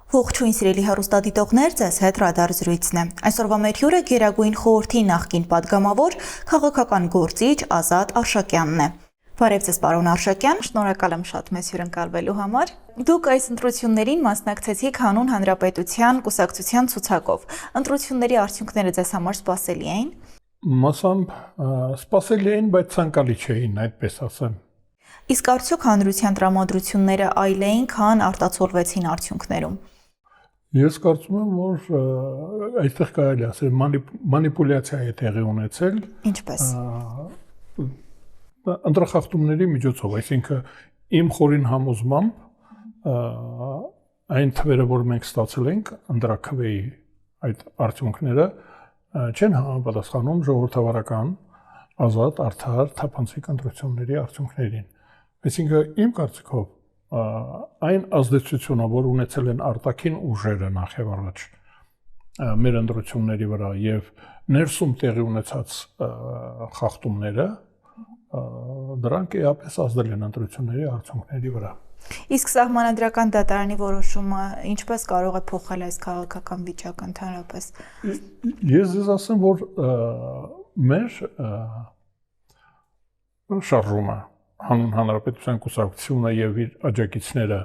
Ողջույն սիրելի հեռուստադիտողներ, ձեզ հետ Ռադար զրույցն է։ Այսօրվա մեր հյուրը Գերագույն խորհրդի նախկին падգամավոր, քաղաքական գործիչ Ազատ Արշակյանն է։ Բարև ձեզ, պարոն Արշակյան, շնորհակալ եմ շատ մեզ հյուրընկալվելու համար։ Դուք այս ընտրություններին մասնակցեցիք հանուն հանրապետության կուսակցության ցուցակով։ Ընտրությունների արդյունքները ձեզ համար սպասելի էին։ Մասամբ սպասելի էին, բայց ցանկալի չէին, այդպես ասեմ։ Իսկ արդյոք հանրության տրամադրությունները այլ էին, քան արտացոլվեցին արդյունքներում։ Ես կարծում եմ, որ այստեղ կարելի ասել մանիպուլյացիա է տեղի ունեցել։ Ինչպես։ Ընտրախախտումների միջոցով, այսինքն իմ խորին համոզմամբ այն թվերը, որ մենք ստացել ենք ընտրաքվեի այդ արդյունքները չեն համապատասխանում ժողովրդավարական, ազատ, արդար, թափանցիկ ընտրությունների արդյունքներին։ Այսինքն իմ կարծիքով այն ազդեցությունը, որ ունեցել են արտաքին ուժերը նախ եւ առաջ մեր ընտրությունների վրա եւ ներսում տեղի ունեցած խախտումները, դրանք էապես ազդել են ընտրությունների արդյունքների վրա։ Իսկ սահմանադրական դատարանի որոշումը ինչպես կարող է փոխել այս քաղաքական վիճակը ընդհանրապես։ Ես ձեզ ասեմ, որ մեր շարժումը հանուն հանրապետության կուսակցությունը եւ իր աջակիցները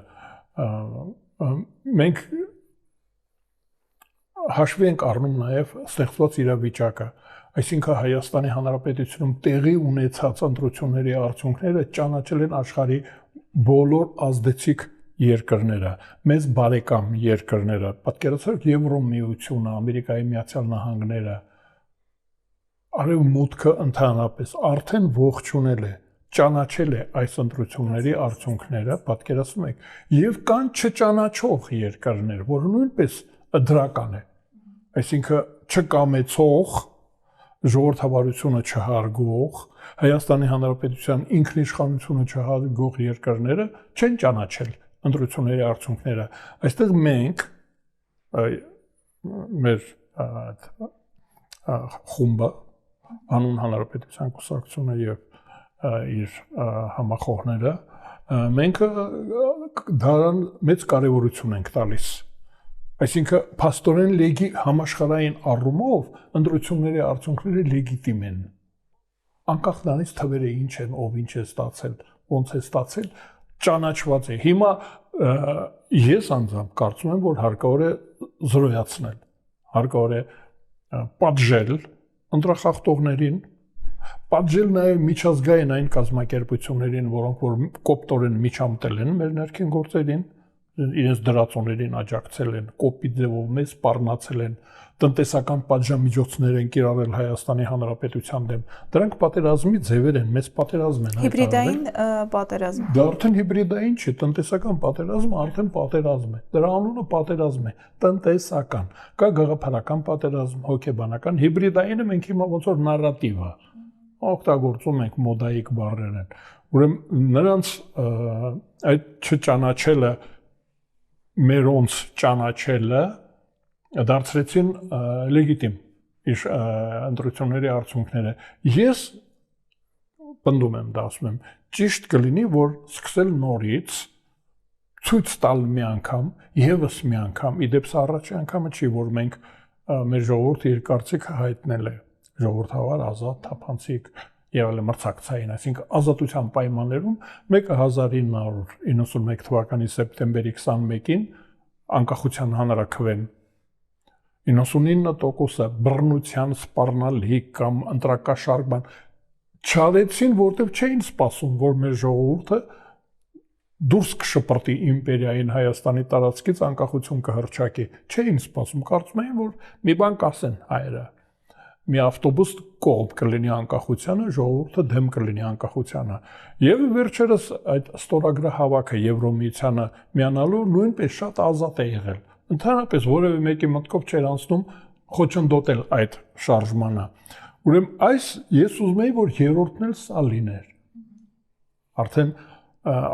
մենք հաշվի ենք առնում նաեւ ստեղծված իրավիճակը, այսինքն Հայաստանի Հանրապետությունում տեղի ունեցած ընտրությունների արդյունքները ճանաչել են աշխարհի բոլոր ազդեցիկ երկրները, մեծ բարեկամ երկրները, պատկերացրեք Եվրոմիությունը, Ամերիկայի Միացյալ Նահանգները, Արևմուտքը ընդհանրապես արդեն ողջունել է, ճանաչել է այս ընտրությունների արդյունքները, պատկերացնում եք, եւ կան չճանաչող երկրներ, որը նույնպես դրական է, այսինքն չկամեցող, ժողովրդավարությունը չհարգող, Հայաստանի Հանրապետության ինքնիշխանությունը չհարգող երկրները չեն ճանաչել ընտրությունների արդյունքները։ Այստեղ մենք մեր խումբը հանուն հանրապետության կուսակցությունը եւ իր համախոհները մենք դրան մեծ կարևորություն ենք տալիս։ Այսինքն փաստորեն համաշխարհային առումով ընտրությունների արդյունքները լեգիտիմ են։ Անկախ նրանից թվերը ինչ են, ով ինչ է ստացել, ոնց է ստացել, ճանաչված է։ Հիմա ես անձամբ կարծում եմ, որ հարկավոր է զրոյացնել, հարկավոր է պատժել ընտրախախտողներին, պատժել նաև միջազգային այն կազմակերպություններին, որոնք որ կոպտորեն միջամտել են մեր ներքին գործերին, իրենց դրածոներին աջակցել են, կոպիտ ձևով մեզ սպառնացել են, տնտեսական պատժամիջոցներ են կիրառել Հայաստանի Հանրապետության դեմ։ Դրանք պատերազմի ձևեր են, մեծ պատերազմ են։ Հիբրիդային պատերազմ։ Դա արդեն հիբրիդային չէ, տնտեսական պատերազմը արդեն պատերազմ է։ Դրա անունը պատերազմ է, տնտեսական։ Կա գաղափարական պատերազմ, հոգեբանական, հիբրիդայինը մենք հիմա ոնց որ նարատիվ է օգտագործում ենք մոդայիկ բառեր են։ Ուրեմն նրանց այդ չճանաչելը, մերոնց ճանաչելը դարձրեցին լեգիտիմ իր ընտրությունների արդյունքները։ Ես պնդում եմ, դա ասում եմ, ճիշտ կլինի, որ սկսել նորից ցույց տալ մի անգամ, եւս մի անգամ, իդեպ սա առաջի անգամը չի, որ մենք մեր ժողովուրդը իր կարծիքը հայտնել է ժողովրդավար, ազատ, թափանցիկ եղել է մրցակցային, այսինքն ազատության պայմաններում 1991 թվականի սեպտեմբերի 21-ին անկախության հանրաքվեն 99%-ը բռնության սպառնալիք կամ ընտրակաշառք չարեցին, որտեղ չէին սպասում, որ մեր ժողովուրդը դուրս կշպրտի իմպերիային Հայաստանի տարածքից անկախություն կհռչակի, չէին սպասում, կարծում էին, որ մի բան կասեն հայերը, մի ավտոբուս կողմ կլինի անկախությանը, ժողովուրդը դեմ կլինի անկախությանը։ Եվ վերջերս այդ ստորագրահավաքը Եվրոմիությանը միանալու նույնպես շատ ազատ է եղել։ Ընդհանրապես որևէ մեկի մտքով չէր անցնում խոչընդոտել այդ շարժմանը։ Ուրեմն այս ես ուզում եի, որ երրորդն էլ սա լիներ։ Արդեն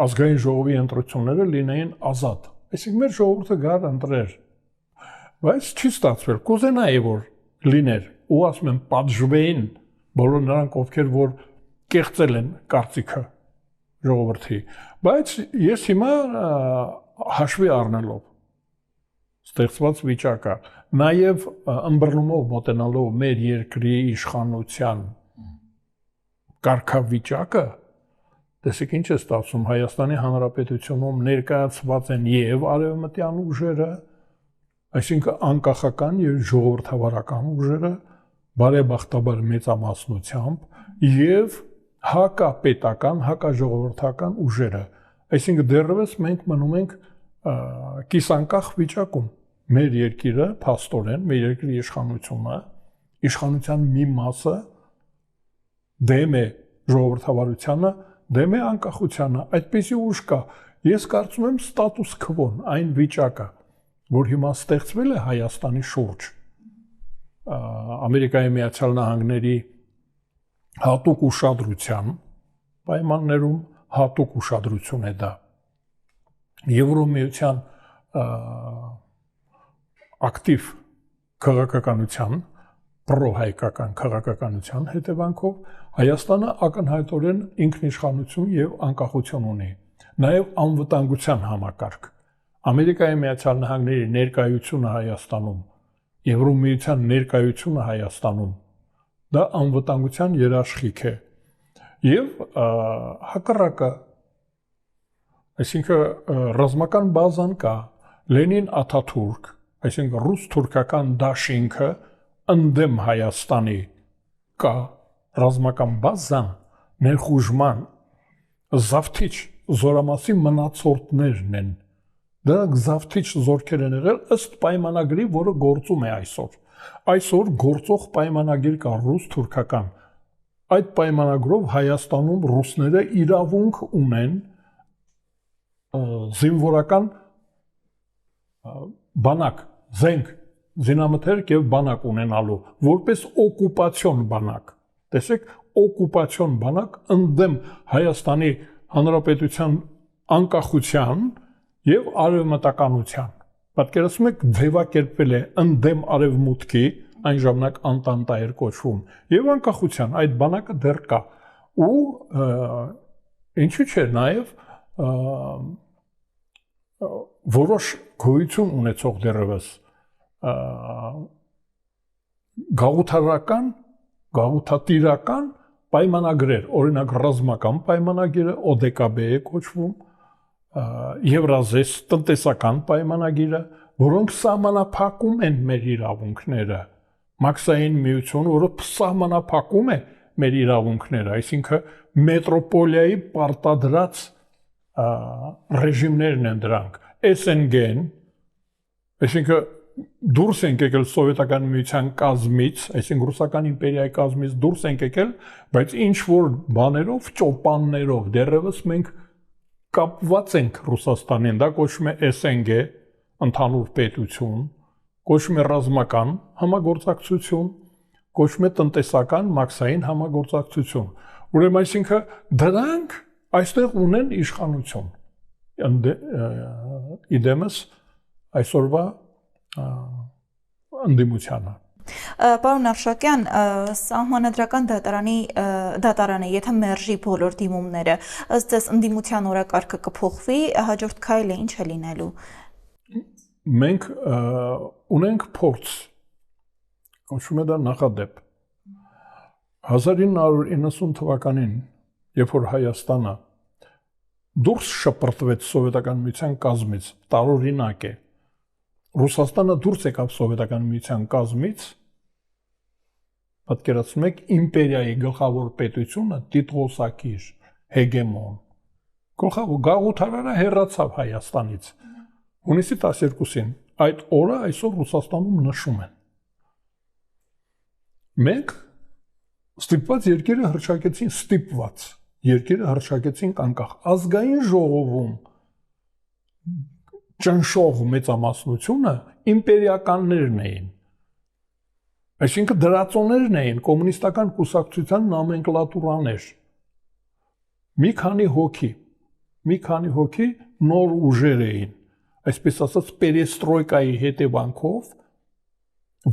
ազգային ժողովի ընտրությունները լինեին ազատ։ Այսինքն մեր ժողովուրդը գար ընտրեր։ Բայց չի ստացվել։ Կուզենայի, որ լիներ, ու ասում եմ, պատժվեին բոլոր նրանք, ովքեր որ կեղծել են կարծիքը ժողովրդի։ Բայց ես հիմա հաշվի առնելով ստեղծված վիճակը, նաև ըմբռնումով մոտենալով մեր երկրի իշխանության կարգավիճակը, տեսեք ինչ է ստացվում, Հայաստանի Հանրապետությունում ներկայացված են եւ արևմտյան ուժերը, այսինքն անկախական եւ ժողովրդավարական ուժերը, բարեբախտաբար մեծամասնությամբ եւ հակապետական, հակաժողովրդական ուժերը, այսինքն դեռևս մենք մնում ենք կիսանկախ վիճակում, մեր երկիրը փաստորեն, մեր երկրի իշխանության մի մասը դեմ է ժողովրդավարությանը, դեմ է անկախությանը, այդպիսի ուժ կա։ Ես կարծում եմ ստատուս քվոն, այն վիճակը, որ հիմա ստեղծվել է Հայաստանի շուրջ, Ամերիկայի Միացյալ Նահանգների հատուկ ուշադրության պայմաններում հատուկ ուշադրություն է դա։ Եվրոմիության ակտիվ քաղաքականության, պրոհայկական քաղաքականության հետևանքով Հայաստանը ակնհայտորեն ինքնիշխանություն եւ անկախություն ունի, նաեւ անվտանգության համակարգ։ Ամերիկայի Միացյալ Նահանգների ներկայությունը Հայաստանում, Եվրոմիության ներկայությունը Հայաստանում, դա անվտանգության երաշխիք է եւ հակառակը, այսինքն ռազմական բազան կա, Լենին-Աթաթուրք, այսինքն ռուս-թուրքական դաշինքը ընդդեմ Հայաստանի կա ռազմական բազան ներխուժման զավթիչ զորամասի մնացորդներն են։ Դրանք զավթիչ զորքեր են եղել ըստ պայմանագրի, որը գործում է այսօր։ Այսօր գործող պայմանագիր կա ռուս-թուրքական։ Այդ պայմանագրով Հայաստանում ռուսները իրավունք ունեն զինվորական բանակ, զենք, զինամթերք եւ բանակ ունենալու, որպես օկուպացիոն բանակ։ Տեսեք, օկուպացիոն բանակ ընդդեմ Հայաստանի Հանրապետության անկախության եւ արևմտականության։ Պատկերացնում եք, ձևակերպվել է ընդդեմ արևմուտքի, այն ժամանակ Անտանտա էր կոչվում, եւ անկախության այդ բանակը դեռ կա։ Ու ինչու՞ չէ, նաեւ որոշ գոյություն ունեցող դեռևս գաղութատիրական պայմանագրեր, օրինակ ռազմական պայմանագիրը ՕԴԿԲ է կոչվում, Եվրազես տնտեսական պայմանագիրը, որոնք սահմանափակում են մեր իրավունքները, Մաքսային միություն, որը սահմանափակում է մեր իրավունքները, այսինքն մետրոպոլիայի պարտադրած ռեժիմներն են դրանք, SNG-ն, այսինքն դուրս ենք եկել սովետական միության կազմից, այսինքն ռուսական իմպերիայի կազմից դուրս ենք եկել, բայց ինչ որ բաներով, ճոպաններով դեռևս մենք կապված ենք Ռուսաստանին, դա կոչվում է SNG, ընդհանուր պետություն, կոչվում է ռազմական համագործակցություն, կոչվում է տնտեսական մաքսային համագործակցություն։ Ուրեմն այսինքն դրանք այստեղ ունեն իշխանություն։ Իդեմս այսօրվա ընդդիմությանը։ Պարոն Արշակյան, Սահմանադրական դատարանը, եթե մերժի բոլոր դիմումները, ըստ ձեզ ընդդիմության օրակարգը կփոխվի, հաջորդ քայլը ինչ է լինելու։ Մենք ունենք փորձ, կոչվում է դա նախադեպ։ 1990 թվականին, երբ որ Հայաստանը դուրս շպրտվեց սովետական միության կազմից, տարօրինակ է։ Ռուսաստանը դուրս եկավ սովետական միության կազմից, պատկերացնում եք իմպերիայի գլխավոր պետությունը տիտղոսակիր, հեգեմոն։ Գլխավոր գաղութարարը հեռացավ Հայաստանից։ Հունիսի 12-ին այդ օրը այսօր Ռուսաստանում նշում են։ Մենք ստիպված երկիրը հռչակեցինք անկախ ազգային ժողովում ճնշող մեծամասնությունը իմպերիականներն էին։ Այսինքն դրածոներն էին, կոմունիստական կուսակցության նոմենկլատուրաներ։ Մի քանի հոգի նոր ուժեր էին, այսպես ասած պերեստրոյկայի հետևանքով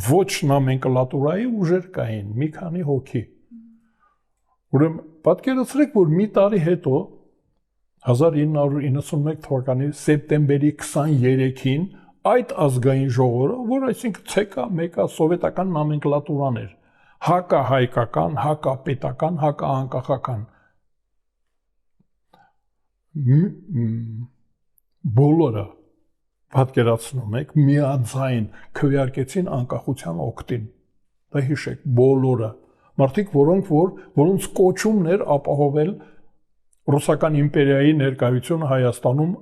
ոչ նոմենկլատուրայի ուժեր կային, մի քանի հոգի։ Ուրեմն պատկերացրեք, որ մի տարի հետո 1991 թվականի սեպտեմբերի 23-ին այդ ազգային ժողովը, որ այսինքն ՑԿ, ՄԿ սովետական նոմենկլատուրան էր, հակահայկական, հակապետական, հակաանկախական բոլորը պատկերացնում եք միաձայն քվեարկեցին անկախության օգտին։ Դա հիշեք, բոլորը մարդիկ, որոնց կոչումն էր ապահովել ռուսական իմպերիայի ներկայությունը Հայաստանում,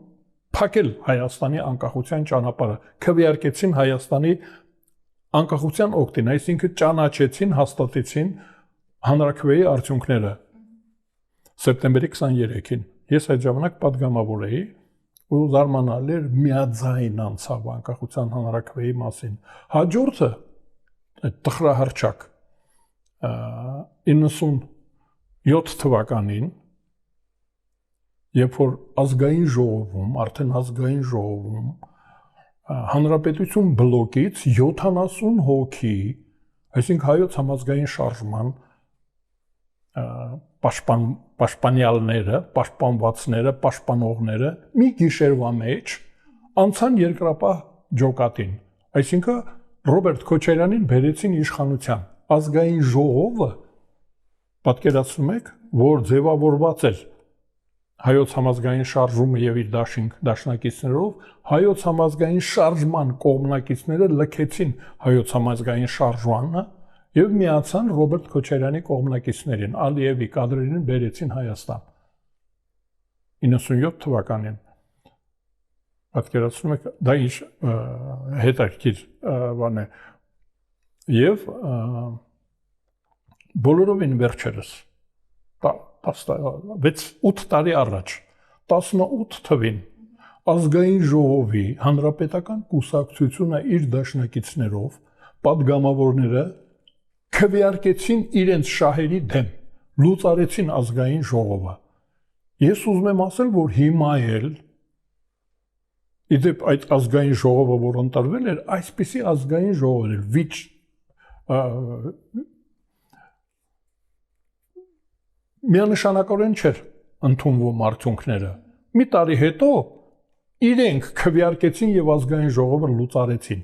փակել Հայաստանի անկախության ճանապարհը, քվեարկեցին Հայաստանի անկախության օգտին, այսինքն ճանաչեցին, հաստատեցին հանրաքվեի արդյունքները սեպտեմբերի 23-ին։ Ես այդ ժամանակ падգամավոր էի ու զարմանալի էր միաձայն անցավ անկախության հանրաքվեի մասին։ Հաջորդը տխրահռչակ 97 թվականին, երբ որ ազգային ժողովում, արդեն ազգային ժողովում հանրապետություն բլոկից 70 հոգի, այսինքն հայոց համազգային շարժման պաշտպանյալները, պաշտպանվածները, պաշտպանողները մի գիշերվա մեջ անցան երկրապահ ջոկատին, այսինքն Ռոբերտ Քոչարյանին բերեցին իշխանության։ Ազգային ժողովը, պատկերացնում եք, որ ձևավորված էր հայոց համազգային շարժումը եւ իր դաշնակիցներով, հայոց համազգային շարժման կողմնակիցները լքեցին հայոց համազգային շարժմանը եւ միացան Ռոբերտ Քոչարյանի կողմնակիցներին, Ալիևի կադրերին բերեցին Հայաստան 97 թվականին։ Պատկերացնում եք, դա ինչ հետաքրքիր բան է։ Եվ բոլորովին վերջերս 8 տարի առաջ 18 թվին ազգային ժողովի հանրապետական կուսակցությունը իր դաշնակիցներով падգամավորները քվեարկեցին իրենց շահերի դեմ, լուծարեցին ազգային ժողովը։ Ես ուզում եմ ասել, որ հիմա էլ իդեպ այդ ազգային ժողովը, որ ընտրվել էր, այսպիսի ազգային ժողով էր, միանշանակորեն չէր ընդունվում արդյունքները։ Մի տարի հետո իրենք քվեարկեցին եւ ազգային ժողովը լուծարեցին։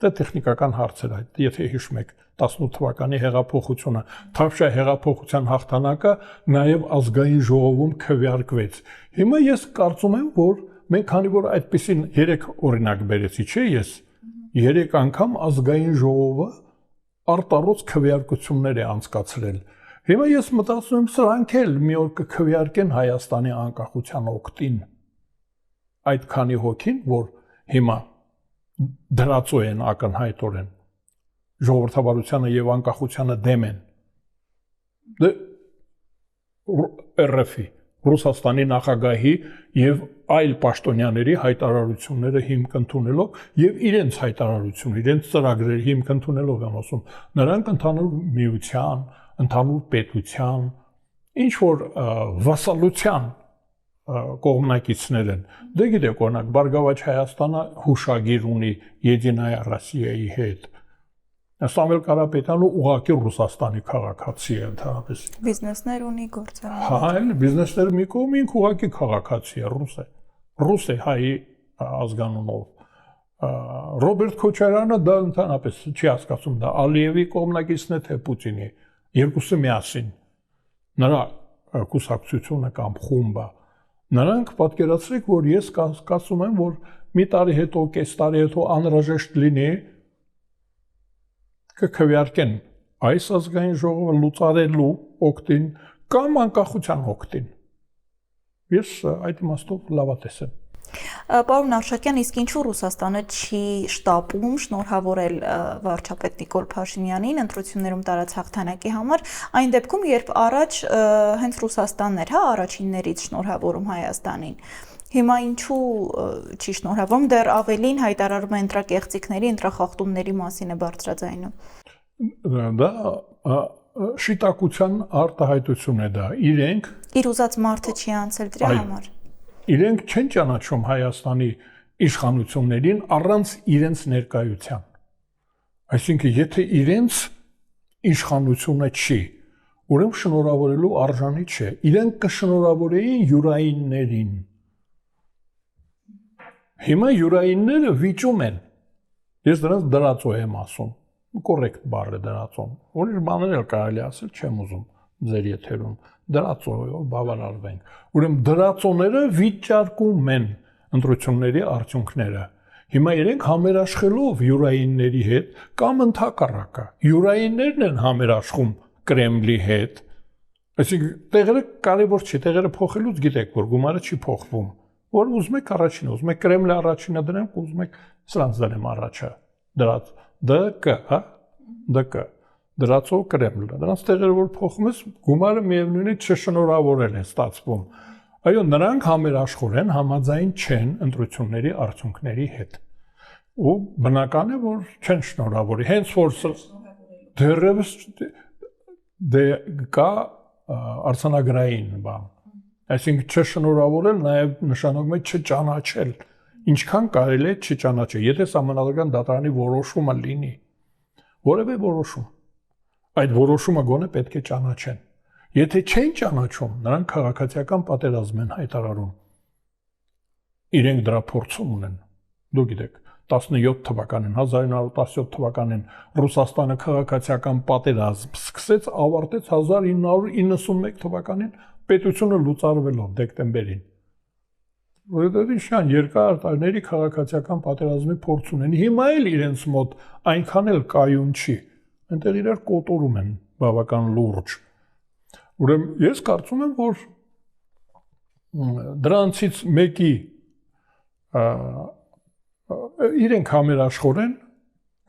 Դա տեխնիկական հարց էր այդ, եթե հիշում եք 18 թվականի հեղափոխությունը, Թավշյա հեղափոխության հաղթանակը նաեւ ազգային ժողովում քվեարկվեց։ Հիմա ես կարծում եմ, որ մենք քանի որ այդպեսին 3 օրինակ բերեցի, չէ՞ ես, 3 անգամ ազգային ժողովը արտառոց քվեարկություններ է անցկացրել։ Հիմա ես մտածում եմ, սրանք էլ մի օր կքվեարկեն Հայաստանի անկախության օգտին։ Այդ քանի հոգին, որ հիմա դրածո են ակնհայտորեն ժողովրդավարությանը եւ անկախությանը դեմ են։ ՌՖ-ի, Ռուսաստանի նախագահի եւ այլ պաշտոնյաների հայտարարությունները հիմք ընդունելով եւ իրենց հայտարարություն, իրենց ծրագրերի հիմք ընդունելով եմ ասում, նրանք ընդհանուր միության, ընդհանուր պետության, ինչ որ վասալության կողմնակիցներ են։ Դե գիտեք, օրինակ, Բարգավաճ Հայաստանը հուշագիր ունի Եդինայա Ռոսիայի հետ։ Սամվել Կարապետյանը ուղղակի Ռուսաստանի քաղաքացի է ընդհանրապես։ Բիզնեսներ ունի, գործեր։ Հա, այլ բիզնեսները մի կողմ, ինքը ուղղակի քաղաքացի է, ռուս է հայ ազգանունով։ Ռոբերտ Քոչարյանը դա ընդհանրապես չի հասկացում, դա Ալիևի կողմնակիցն է թե Պուտինի, երկուսը միասին։ Նրա կուսակցությունը կամ խումբը, նրանք պատկերացրեք, որ ես կասում եմ, որ մի տարի հետո, կես տարի հետո անհրաժեշտ լինի կքվեարկեն այս ազգային ժողովը լուծարելու օգտին կամ անկախության օգտին։ Ես այդ իմաստով լավատես եմ։ Պարոն Արշակյան, իսկ ինչու Ռուսաստանը չի շտապում շնորհավորել վարչապետ Նիկոլ Փաշինյանին ընտրություններում տարած հաղթանակի համար, այն դեպքում, երբ առաջ հենց Ռուսաստանն էր, հա, առաջիններից շնորհավորում Հայաստանին։ Հիմա ինչու չի շնորհավորում, դեռ ավելին հայտարարում է ընտրակեղծիքների, ընտրախախտումների մասին է բարձրաձայնում։ Դա շիտակության արտահայտություն է դա։ Իրենք իր ուզած մարդը չի անցել դրա համար։ Իրենք չեն ճանաչում Հայաստանի իշխանություններին առանց իրենց ներկայության։ Այսինքն, եթե իրենց իշխանությունը չի, ուրեմն շնորհավորելու արժանի չէ։ Իրենք կշնորհավորեին յուրայիններին։ Հիմա յուրայինները վիճում են։ Ես դրանց դրածո եմ ասում։ Կոռեկտ բառ է դրածոն։ Ուրիշ բաներ էլ կարելի ասել չեմ ուզում ձեր եթերում։ Դրածոյով բավարարվենք։ Ուրեմն դրածոները վիճարկում են ընտրությունների արդյունքները։ Հիմա իրենք համերաշխելով յուրայինների հետ կամ ընդհակառակը։ Յուրայիններն են համերաշխում Կրեմլի հետ։ Այսինքն տեղերը կարևոր չի, տեղերը փոխելուց գիտեք, որ գումարը չի փոխվում։ Որ ուզում եք առաջինը, ուզում եք Կրեմլը առաջինը դրեմ, ուզում եք սրանց դրեմ առաջը։ Դրած ԴԿ, հա? ԴԿ։ Դրածո Կրեմլը։ Դրանց տեղերը որ փոխում ես, գումարը միևնույն է չշնորհավորել է ստացվում։ Այո, նրանք համերաշխորեն համաձայն չեն ընտրությունների արդյունքների հետ։ Ու բնական է, որ չեն շնորհավորի։ Հենց որ դեռևս դե կա արձանագրային բան։ Այսինքն չշնորհավորել նաև նշանակում է չճանաչել։ Ինչքան կարելի է չճանաչել, եթե Սահմանադրական դատարանի որոշումը լինի, որևէ որոշում, այդ որոշումը գոնե պետք է ճանաչեն։ Եթե չեն ճանաչում, նրանք քաղաքացիական պատերազմ են հայտարարում։ Իրենք դրա փորձում ունեն։ Դու գիտեք, 17 թվականին, 1917 թվականին Ռուսաստանը քաղաքացիական պատերազմ սկսեց, ավարտեց 1991 թվականին պետությունը լուծարվելով դեկտեմբերին։ Որովհետև իշխան երկար տարիների քաղաքացիական պատերազմի փորձ ունեն։ Հիմա էլ իրենց մոտ այնքան էլ կայուն չի։ Այնտեղ իրար կոտորում են բավական լուրջ։ Ուրեմն ես կարծում եմ, որ դրանցից մեկի իրենք համերաշխորեն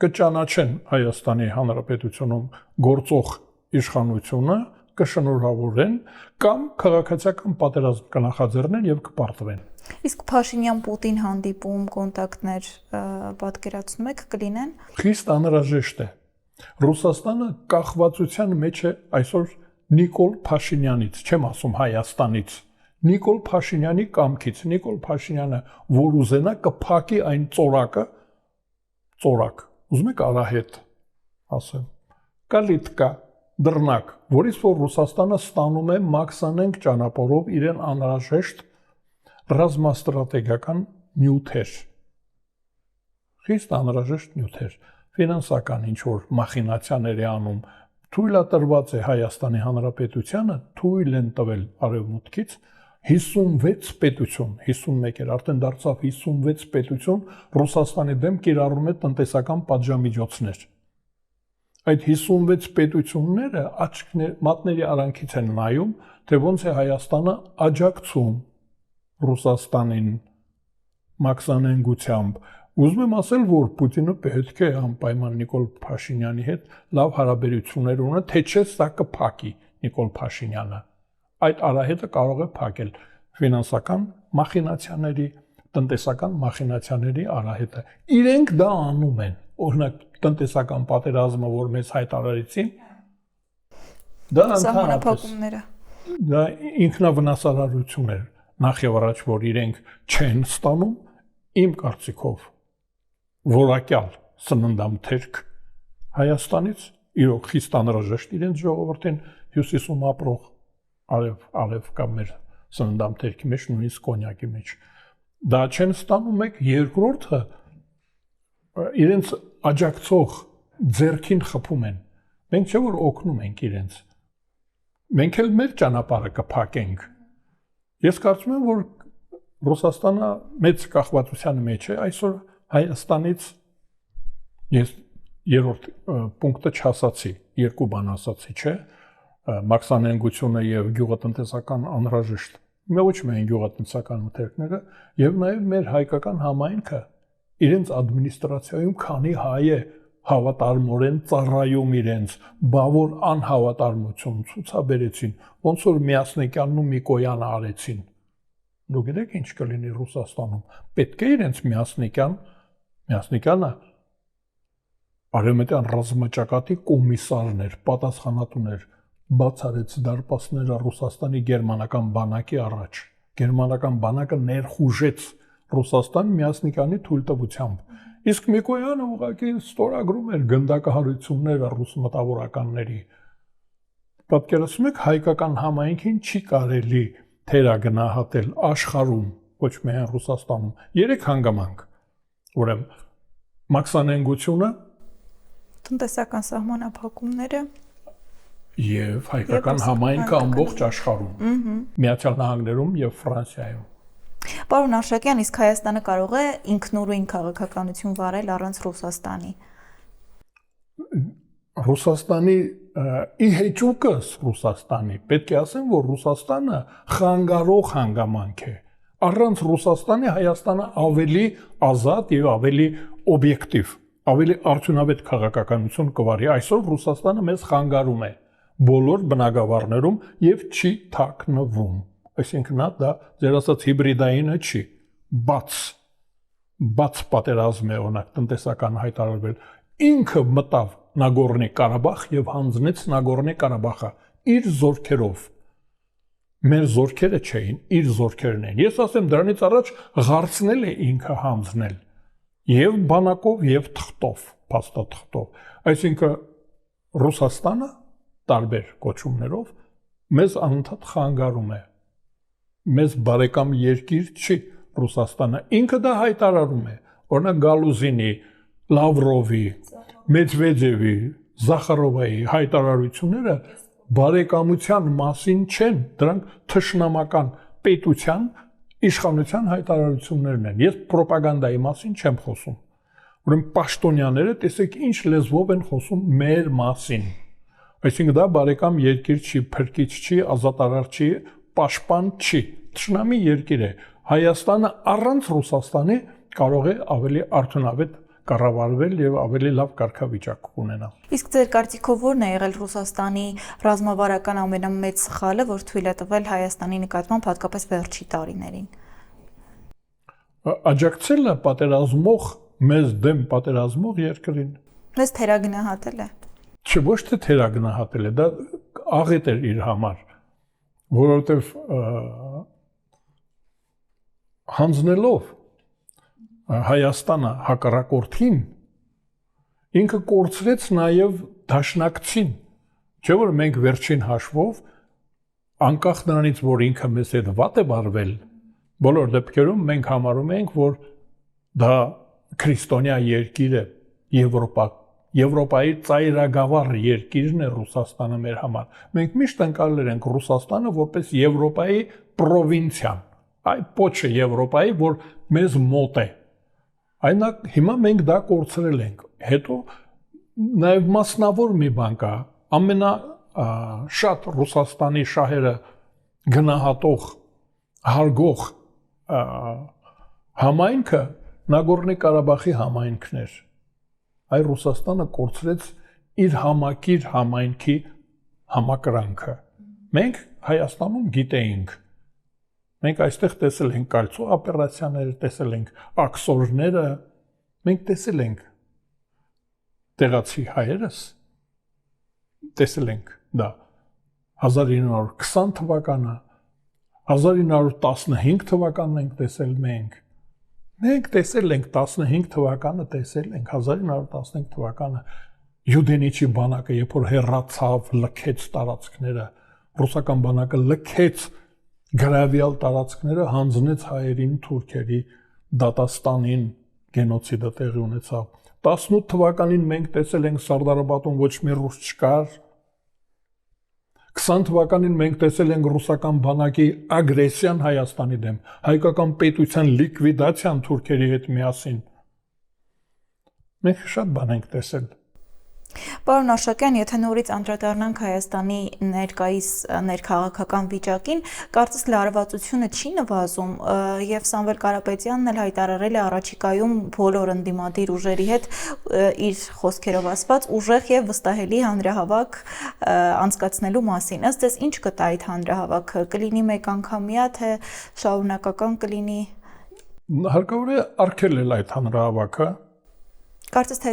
կճանաչեն Հայաստանի Հանրապետությունում գործող իշխանությունը, կշնորհավորեն կամ քաղաքացիական պատերազմ կնախաձեռնեն եւ կպարտվեն։ Իսկ Փաշինյան-Պուտին հանդիպում, կոնտակտներ պատկերացնում եք կլինեն։ Խիստ անհրաժեշտ է։ Ռուսաստանը կախվածության մեջ է այսօր Նիկոլ Փաշինյանից, չեմ ասում Հայաստանից, Նիկոլ Փաշինյանի կամքից։ Նիկոլ Փաշինյանը, որ ուզենա կփակի այն ծորակը, ուզում եք արահետ ասեմ, կալիտկա, դռնակ, որից որ Ռուսաստանը ստանում է մաքսանենգ ճանապարհով իրեն անհրաժեշտ ռազմաստրատեգիական նյութեր։ Խիստ անհրաժեշտ նյութեր, ֆինանսական ինչ-որ մախինացիաներ է անում, թույլատրված է Հայաստանի Հանրապետությանը, թույլ են տվել արևմուտքից 56 պետություն, 51 էր, արդեն դարձավ 56 պետություն Ռուսաստանի դեմ կիրառում է տնտեսական պատժամիջոցներ։ Այդ 56 պետությունները մատների արանքից են նայում, թե ոնց է Հայաստանը աջակցում Ռուսաստանին մաքսանենգությամբ։ Ուզում եմ ասել, որ Պուտինը պետք է անպայման Նիկոլ Փաշինյանի հետ լավ հարաբերություններ ունենա, թե չէ սա կփակի Նիկոլ Փաշինյանը։ Այդ արահետը կարող է փակել ֆինանսական մախինացիաների, տնտեսական մախինացիաների արահետը։ Իրենք դա անում են։ Օրինակ տնտեսական պատերազմը, որ մեզ հայտարարեցին, դա սահմանափակումները։ Դա ինքնավնասարարություն էր նախ եւ առաջ, որ իրենք չեն ստանում, իմ կարծիքով որակյալ սննդամթերք Հայաստանից, իրոք խիստ անհրաժեշտ իրենց ժողովրդին հյուսիսում ապրող արև կամ մեր սննդամթերքի մեջ, նույնիսկ կոնյակի մեջ։ Դա չեն ստանում եք, երկրորդը իրենց աջակցող ձեռքին խփում են։ Մենք չէ որ օգնում ենք իրենց։ Մենք էլ մեր ճանապարհը կփակենք։ Ես կարծում եմ, որ Ռուսաստանը մեծ կախվածության մեջ է այսօր Հայաստանից ես երրորդ պունկտը չասացի, երկու բան ասացի, չէ՞, մաքսանենգությունը եւ գյուղատնտեսական անհրաժեշտ։ Ոչ միայն գյուղատնտեսական մթերքները, եւ նաեւ մեր հայկական համայնքը իրենց ադմինիստրացիայում քանի հայ է հավատարմորեն ծառայում իրենց, բավոր անհավատարմություն ցուցաբերեցին, ոնց որ Միասնիկյանն ու Միկոյանը արեցին։ Դուք գիտեք ինչ կլինի Ռուսաստանում։ Պետք է իրենց Միասնիկյանը արևմտյան ռազմաճակատի կոմիսարն էր, պատասխանատուն էր, բացարեց դարպասները Ռուսաստանի գերմանական բանակի առաջ։ Գերմանական բանակը ներխուժեց Ռուսաստան Միասնիկյանի թույլտվությամբ։ Իսկ Միկոյանը ուղղակի ստորագրում էր գնդակահարությունները ռուս մտավորականների։ Պատկերացնում եք հայկական համայնքին չի կարելի թերագնահատել աշխարհում, ոչ միայն Ռուսաստանում։ 3 հանգամանք։ Ուրեմն մաքսանենգությունը տնտեսական սահմանափակումները եւ հայկական համայնքը ամբողջ աշխարհում, Միացյալ Նահանգներում եւ Ֆրանսիայում։ Պարոն Արշակյան, իսկ Հայաստանը կարող է ինքնուրույն քաղաքականություն վարել առանց Ռուսաստանի։ Ռուսաստանի ի հեճուկս Ռուսաստանի պետք է ասեմ, որ Ռուսաստանը խանգարող հանգամանք է։ Առանց Ռուսաստանի Հայաստանը ավելի ազատ եւ ավելի օբյեկտիվ, ավելի արդյունավետ քաղաքականություն կվարի։ Այսօր Ռուսաստանը մեզ խանգարում է բոլոր բնագավառներում եւ չի թաքնվում։ Այսինքն դա ձեր ասած հիբրիդայինը չի, բաց պատերազմ է օրինակ տնտեսական հայտարարվել։ Ինքը մտավ Նագորնի Ղարաբաղ եւ հանձնեց Նագորնի Ղարաբաղը իր զորքերով։ Մեր զորքերը չէին, իր զորքերն են։ Ես ասեմ, դրանից առաջ ղարցնել է ինքը հանձնել եւ բանակով եւ թղթով, փաստաթղթով։ Այսինքն Ռուսաստանը տարբեր կոչումներով մեզ անընդհատ խանգարում է։ Մեզ բարեկամ երկիր չի Ռուսաստանը, ինքը դա հայտարարում է, օրինակ Գալուզինի, Լավրովի, Մեդվեդևի, Զախարովայի հայտարարությունները բարեկամության մասին չեն, դրանք թշնամական պետության իշխանության հայտարարություններն են։ Ես պրոպագանդայի մասին չեմ խոսում։ Ուրեմն պաշտոնյաները տեսեք ինչ լեզվով են խոսում մեր մասին։ Այսինքն դա բարեկամ երկիր չի, փրկիչ չի, ազատարար չի, պաշտպան չի, թշնամի երկիր է։ Հայաստանը առանց Ռուսաստանի կարող է ավելի արդյունավետ կառավարվել եւ ավելի լավ կարգավիճակ ունենալ։ Իսկ ձեր կարծիքով ո՞րն է եղել Ռուսաստանի ռազմավարական ամենամեծ սխալը, որ թույլ է տվել Հայաստանի նկատմամբ հատկապես վերջի տարիներին։ Աջակցելը պատերազմող, մեզ դեմ պատերազմող երկրին։ Մեզ թերագնահատել է։ Չէ, ոչ թե թերագնահատել է, դա աղետ էր իր համար, որովհետև հանձնելով Հայաստանը հակառակորդին ինքը կորցրեց նաև դաշնակցին, չէ՞ որ մենք վերջին հաշվով անկախ նրանից, որ ինքը մեզ հետ վատ է վարվել, բոլոր դեպքերում մենք համարում ենք, որ դա քրիստոնյա երկիր է, Եվրոպայի ծայրագավառ երկիրն է Ռուսաստանը մեր համար։ Մենք միշտ ընկալել ենք Ռուսաստանը որպես Եվրոպայի պրովինցիա, այ պոչը Եվրոպայի, որ մեզ մոտ է։ Այնակ հիմա մենք դա կորցրել ենք։ Հետո նաև մասնավոր մի բան կա, ամենաշատ Ռուսաստանի շահերը գնահատող, հարգող համայնքը Նագորնի Ղարաբաղի համայնքն էր։ Այ Ռուսաստանը կորցրեց իր համակիր համայնքի համակրանքը։ Մենք Հայաստանում գիտեինք։ Մենք այստեղ տեսել ենք կալցո օպերացիաները, տեսել ենք աքսորները, մենք տեսել ենք տեղացի հայերս, տեսել ենք դա 1920 թվականը, 1915 թվականն ենք տեսել մենք։ Մենք տեսել ենք 15 թվականը, տեսել ենք 1915 թվականը Յուդենիչի բանակը, երբ որ հեռացավ, լքեց տարածքները, ռուսական բանակը լքեց գրավյալ տարածքները, հանձնեց հայերին, թուրքերի, Դատաստանին, գենոցիդը տեղի ունեցավ։ 18 թվականին մենք տեսել ենք Սարդարաբադում ոչ մի ռուս չկար։ 20 թվականին մենք տեսել ենք ռուսական բանակի ագրեսիան Հայաստանի դեմ, հայկական պետության լիկվիդացիան թուրքերի հետ միասին։ Մենք շատ բան ենք տեսել։ Պարոն Արշակյան, եթե նորից անդրադառնանք Հայաստանի ներկայիս ներքաղաքական վիճակին, կարծես լարվածությունը չի նվազում, եւ Սամվել Կարապետյանն էլ հայտարարել է առաջիկայում բոլոր ընդդիմադիր ուժերի հետ իր խոսքերով ասված ուժեղ եւ վստահելի հանրահավաք անցկացնելու մասին։ Ըստ ձեզ ինչ կտա այդ հանրահավաքը, կլինի մեկ անգամյա, թե շարունակական կլինի։ Հարկավոր է արգելել այդ հանրահավաքը։ Կարծես թե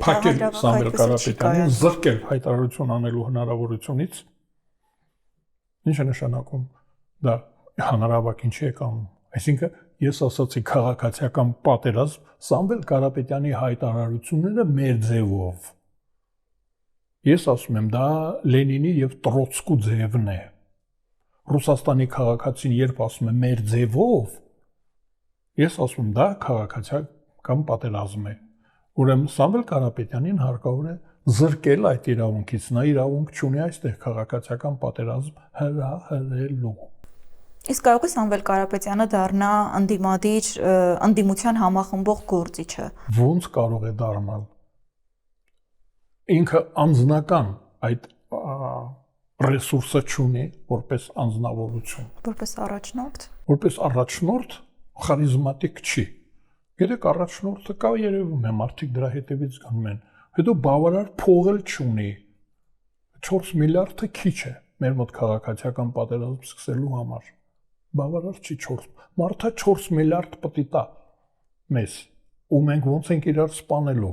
Սամվել Կարապետյանին զրկել հայտարարություն անելու հնարավորությունից։ Ինչ է նշանակում դա հանրահավաք ինչի է կանում։ Այսինքն ես ասացի քաղաքացիական պատերազմ, Սամվել Կարապետյանի հայտարարությունները մեր ձևով։ Ես ասում եմ դա Լենինի եւ Տրոցկու ձևն է։ Ռուսաստանի քաղաքացին երբ ասում է մեր ձևով, Ես ասում դա քաղաքացիական պատերազմ է։ Ուրեմն Սամվել Կարապետյանին հարկավոր է զրկել այդ իրավունքից, նա իրավունք չունի այստեղ քաղաքացիական պատերազմ հրահրելու։ Իսկ կարող է Սամվել Կարապետյանը դառնա ընդդիմության համախմբող գործիչը։ Ոնց կարող է դառնալ։ Ինքը անձնական այդ ռեսուրսը չունի որպես անձնավորություն։ Որպես առաջնորդ խարիզմատիկ չի։ Գիտեք, առաջնորդը կա երևում է, մարդիկ դրա հետևից գնում են։ Հետո բավարար փող էլ չունի։ 4 միլիարդը քիչ է մեր մոտ քաղաքացիական պատերազմ սկսելու համար։ Բավարար չի 4։ Մարդը 4 միլիարդ պետք է տա մեզ։ Ու մենք ոնց ենք իրար սպանելու։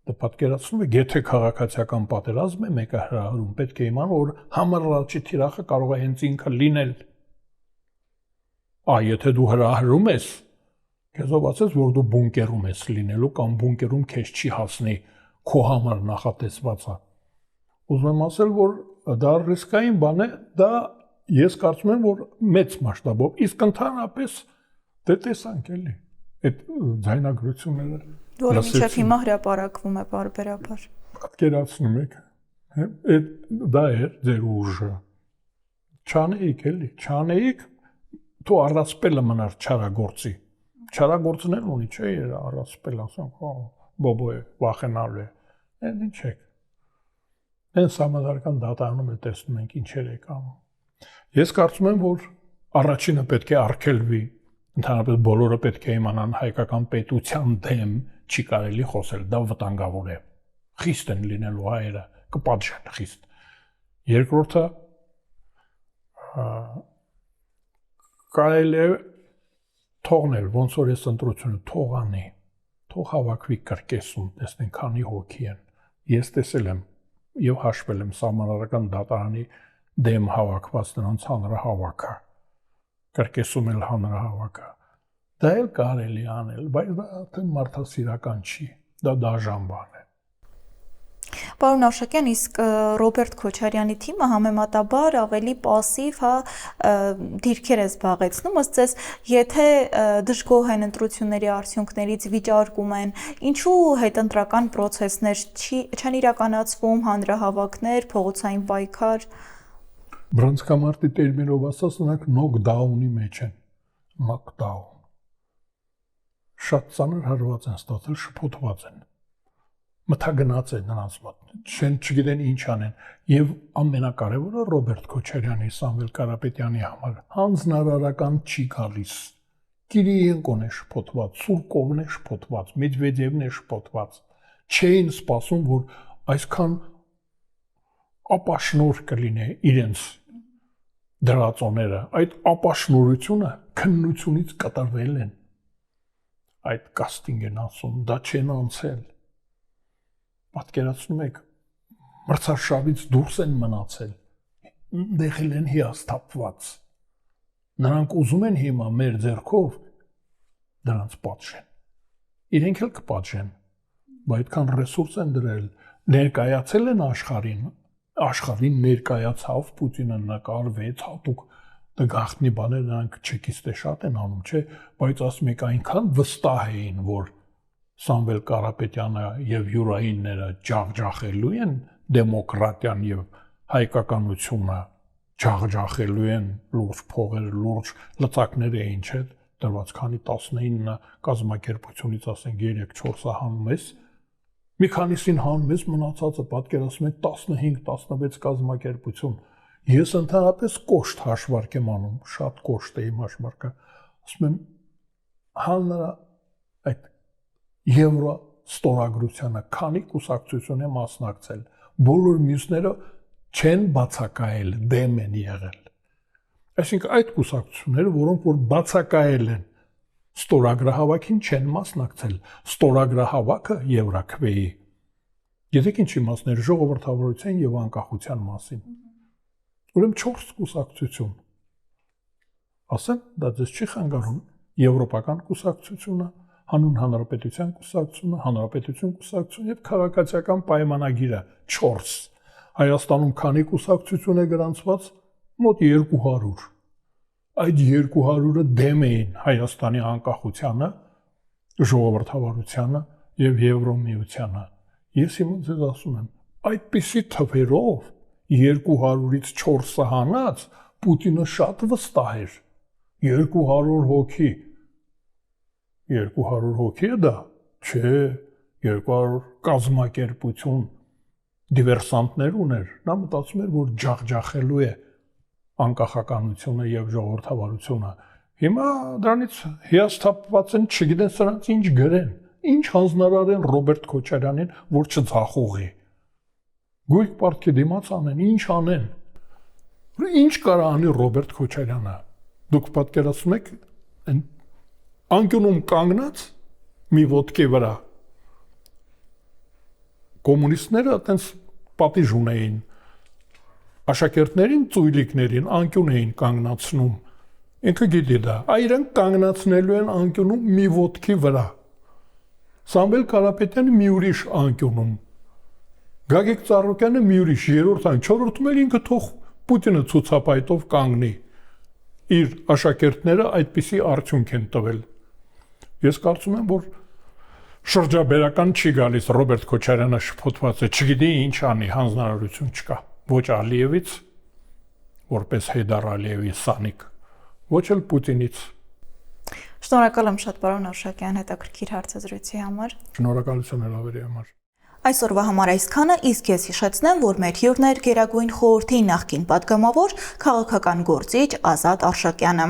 Դա պատկերացնում եք, եթե քաղաքացիական պատերազմ է մեկը հրահրում, պետք է իմանա, որ համառաչի թիրախը կարող է հենց ինքը լինել։ Եթե դու հրահրում ես, քեզով ասես, որ դու բունկերում ես լինելու կամ բունկերում քեզ չի հասնի քո համար նախատեսվածը։ Ուզում եմ ասել, որ դա ռիսկային բան է, դա ես կարծում եմ, որ մեծ մասշտաբով, իսկ ընդհանրապես դե տեսանք էլի այդ ձայնագրությունները, որը մինչև հիմա հրապարակվում է բարբերաբար։ Պատկերացնում եք, դա էր ձեր ուժը։ Չանեիք էլի, չանեիք, դու առասպելը մնար չարագործի։ Չարագործն էլ ունի, չէ, առասպել ասենք, բոբո է, վախենալու է։ Այն ինչ եք։ Հենց համազարգան դատարանում էլ տեսնում ենք ինչեր է կանում։ Ես կարծում եմ, որ առաջինը պետք է արգելվի, ընդհանրապես բոլորը պետք է իմանան հայկական պետության դեմ չի կարելի խոսել, դա վտանգավոր է։ Խիստ են լինելու հայերը, կպատժեն խիստ։ Երկրորդը կարելի է թողնել, ոնց որ ես ընտրությունը թողանի, թող հավաքվի կրկեսում, տեսնենք քանի հոգի են։ Ես տեսել եմ եւ հաշվել եմ սահմանադրական դատարանի դեմ հավաքված նրանց հանրահավաքը, կրկեսում էլ հանրահավաքը։ Դա էլ կարելի անել, բայց դա արդեն մարդասիրական չի, դա դաժան բան է։ Պարոն Արշակյան, իսկ Ռոբերտ Քոչարյանի թիմը համեմատաբար ավելի пассив, դիրքեր է զբաղեցնում, ըստ ձեզ, եթե դժգոհ են ընտրությունների արդյունքներից, վիճարկում են, ինչու հետընտրական process-ներ չեն իրականացվում, հանրահավաքներ, փողոցային պայքար։ Բռնցքամարտի տերմինով ասած, նրանք նոկդաունի մեջ են, նոկդաուն։ Շատ ծանր հարված են ստացել, շփոթված են։ Մթագնաց է նրանց մոտ, չգիտեն ինչ անեն, եւ ամենակարևորը Ռոբերտ Քոչարյանի, Սամվել Կարապետյանի համար հանձնարարական չի գալիս։ Կիրիենկոն է շփոթված, Սուրկովն է շփոթված, Մեդվեդևն է շփոթված։ Չէին սպասում, որ այսքան ապաշնոր կլինի իրենց դրածոները, այդ ապաշնորությունը քննությունից կտրվել են։ Այդ կաստինգ են ասում, դա չեն անցել։ Պատկերացնում եք, մրցարշավից դուրս են մնացել, դեղել են հիասթափված։ Նրանք ուզում են հիմա մեր ձեռքով դրանց պատժեն։ Իրենք էլ կպատժեն, բայց այդքան ռեսուրս են դրել, ներկայացել են աշխարհին ներկայացավ Պուտինը, նկարվեց հատուկ գաղտնի բաներ, նրանք չեկիստե շատ են անում, չէ, բայց ասում եք այնքան վստահ էին, որ Սամվել Կարապետյանը եւ յուրայինները ջախջախելու են դեմոկրատիան եւ հայկականությունը, ջախջախելու են լուրջ փողեր, լուրջ լծակներ էին, չէ, դրված քանի 19 կազմակերպությունից ասենք 3-4-ը հանում ես, մի քանիսին հանում ես, մնացածը պատկերացնում եք 15-16 կազմակերպություն։ Ես ընդհանրապես կոշտ հաշվարկ եմ անում, շատ կոշտ է իմ հաշվարկը, ասում եմ, հանրը այդ Եվրո ստորագրությանը քանի կուսակցություն է մասնակցել, բոլոր մյուսները չեն բացակայել, դեմ են եղել։ Այսինքն այդ կուսակցությունները, որոնք որ բացակայել են ստորագրահավաքին չեն մասնակցել, ստորագրահավաքը Եվրաքվեի։ Գիտեք ինչ իմաստներ ժողովրդավարության եւ անկախության մասին։ Ուրեմն 4 կուսակցություն։ Ասեմ, դա դες չի խանգարում եվրոպական կուսակցությունը, հանուն հանրապետության կուսակցությունը, հանրապետություն կուսակցություն եւ քաղաքացիական պայմանագիրը 4։ Հայաստանում քանի կուսակցություն է գրանցված, մոտ 200։ այդ 200-ը դեմ էին Հայաստանի անկախությանը, ժողովրդավարությանը եւ Եվրոմիությանը։ Ես հիմա ձեզ ասում եմ, այդպիսի թվերով 200-ից 4-ը հանած Պուտինը շատ վստահ էր։ 200 հոգի։ 200 հոգի է դա։ Չէ, 200 կազմակերպություն դիվերսանտներ ուներ։ Նա մտածում էր, որ ջախջախելու է անկախականությունը եւ ժողովրդավարությունը։ Հիմա դրանից հիասթափված են, չգիտեն սրանց ինչ գրեն, ինչ հանձնարար են Ռոբերտ Քոչարյանին, որ չձախողի։ Գույք պարտքի դիմաց անեն, ինչ անեն։ Ինչ կարա անի Ռոբերտ Քոչարյանը։ Դուք պատկերացնում եք անկյունում կանգնած մի ոտքի վրա կոմունիստները այտենց պատիժ ունեին աշակերտներին, ծույլիկներին անկյուն էին կանգնացնում։ Ինքը գիտի դա։ Իրանք կանգնացնելու են անկյունում մի ոտքի վրա։ Սամվել Կարապետյանը մի ուրիշ անկյունում։ Գագիկ Ծառուկյանը մի ուրիշ, երրորդն, չորրորդում էլ ինքը թող Պուտինը ցուցապայտով կանգնի։ Իր աշակերտները այդպիսի արդյունք են տվել։ Ես կարծում եմ, որ շրջաբերական չի գալիս Ռոբերտ Քոչարյանը շփոթված է, չգիտի ինչ անի, հանձնարարություն չկա։ Ոչ Ալիևից, որպես Հեյդար Ալիևի սանիկ, ոչ էլ Պուտինից։ Շնորհակալ եմ շատ պարոն Արշակյան հետաքրքիր հարցազրույցի համար։ Շնորհակալություն հրավերի համար։ Այսօրվա համար այսքանը, իսկ ես հիշեցնեմ, որ մեր հյուրն էր Գերագույն խորհրդի նախկին պատգամավոր, քաղաքական գործիչ Ազատ Արշակյանը։